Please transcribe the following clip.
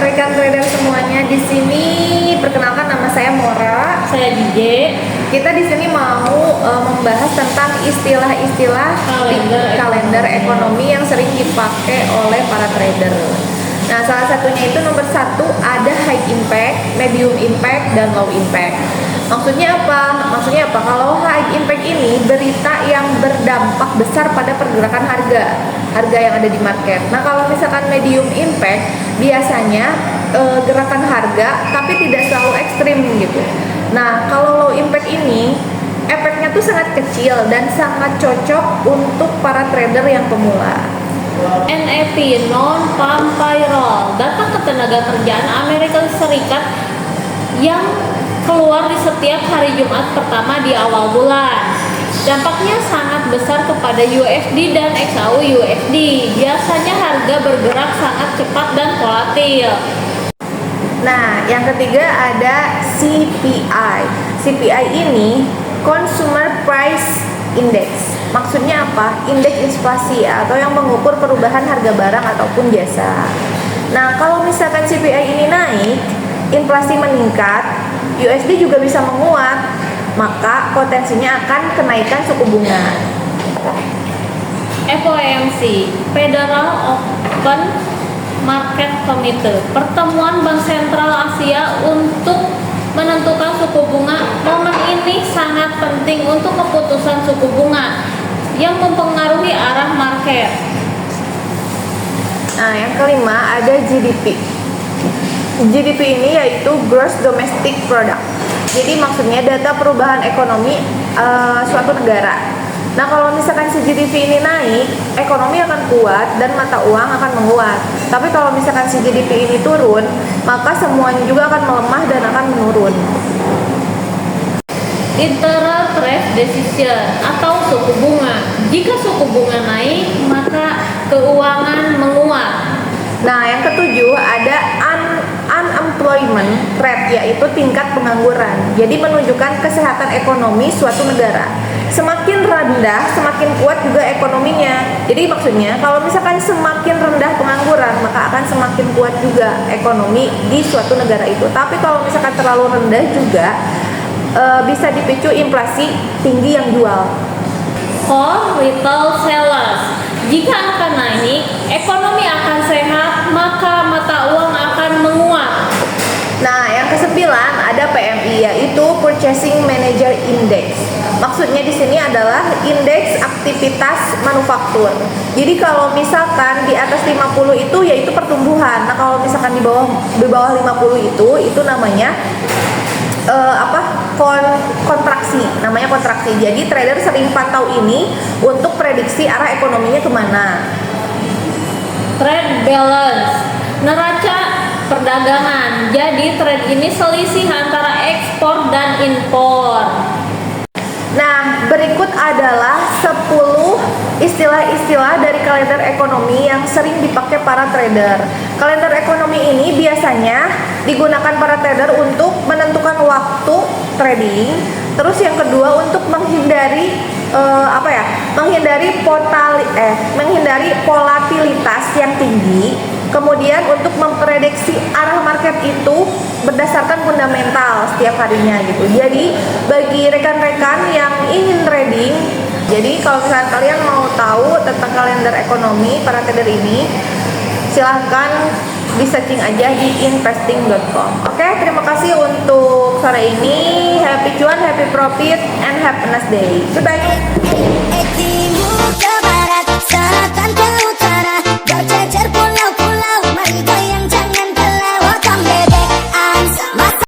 rekan trader semuanya. Di sini perkenalkan, nama saya Mora. Saya DJ. Kita di sini mau membahas tentang istilah-istilah kalender ekonomi yang sering dipakai oleh para trader. Nah, salah satunya itu nomor 1 ada high impact, medium impact, dan low impact. Maksudnya apa? Kalau high impact ini berita yang berdampak besar pada pergerakan harga yang ada di market. Nah, kalau misalkan medium impact biasanya gerakan harga tapi tidak selalu ekstrim gitu. Nah, kalau low impact ini efeknya tuh sangat kecil dan sangat cocok untuk para trader yang pemula. NFP, non-farm payroll, data ketenagakerjaan Amerika Serikat yang keluar di setiap hari Jumat pertama di awal bulan. Dampaknya sangat besar kepada USD dan XAU USD. Biasanya harga bergerak sangat cepat dan volatil. Nah, yang ketiga ada CPI. CPI ini Consumer Price Index. Maksudnya apa? Indeks inflasi atau yang mengukur perubahan harga barang ataupun jasa. Nah, kalau misalkan CPI ini naik, inflasi meningkat, USD juga bisa menguat, maka potensinya akan kenaikan suku bunga. FOMC, Federal Open Market Committee, pertemuan Bank Sentral Asia untuk menentukan suku bunga. Momen ini sangat penting untuk keputusan suku bunga yang mempengaruhi arah market. Nah, yang kelima ada GDP. GDP ini yaitu Gross Domestic Product. Jadi maksudnya data perubahan ekonomi suatu negara. Nah, kalau misalkan si GDP ini naik, ekonomi akan kuat dan mata uang akan menguat. Tapi kalau misalkan si GDP ini turun, maka semuanya juga akan melemah dan akan menurun. Interest rate decision atau suku bunga. Jika suku bunga naik, maka keuangan menguat. Nah, yang ketujuh ada unemployment rate, yaitu tingkat pengangguran. Jadi menunjukkan kesehatan ekonomi suatu negara. Semakin rendah, semakin kuat juga ekonominya. Jadi maksudnya kalau misalkan semakin rendah pengangguran, maka akan semakin kuat juga ekonomi di suatu negara itu. Tapi kalau misalkan terlalu rendah juga bisa dipicu inflasi tinggi yang jual. For retail sellers, jika akan naik, ekonomi akan sehat, maka mata uang akan menguat. Nah, yang kesembilan ada PMI, yaitu Purchasing Manager Index. Maksudnya di sini adalah indeks aktivitas manufaktur. Jadi kalau misalkan di atas 50 itu yaitu pertumbuhan. Nah, kalau misalkan di bawah 50 itu namanya kontraksi, namanya kontraksi. Jadi trader sering pantau ini untuk prediksi arah ekonominya kemana. Trade balance, neraca perdagangan. Jadi trade ini selisih antara ekspor dan impor. Nah, berikut adalah 10 istilah-istilah dari kalender ekonomi yang sering dipakai para trader. Kalender ekonomi ini biasanya digunakan para trader untuk menentukan waktu trading. Terus yang kedua untuk menghindari menghindari volatilitas yang tinggi. Kemudian untuk memprediksi arah market itu berdasarkan fundamental setiap harinya gitu. Jadi bagi rekan-rekan yang ingin trading, jadi kalau misalnya kalian mau tahu tentang kalender ekonomi para trader ini, silahkan di searching aja di investing.com. Oke, terima kasih untuk sore ini. Happy cuan, happy profit, and have a nice day. Goodbye.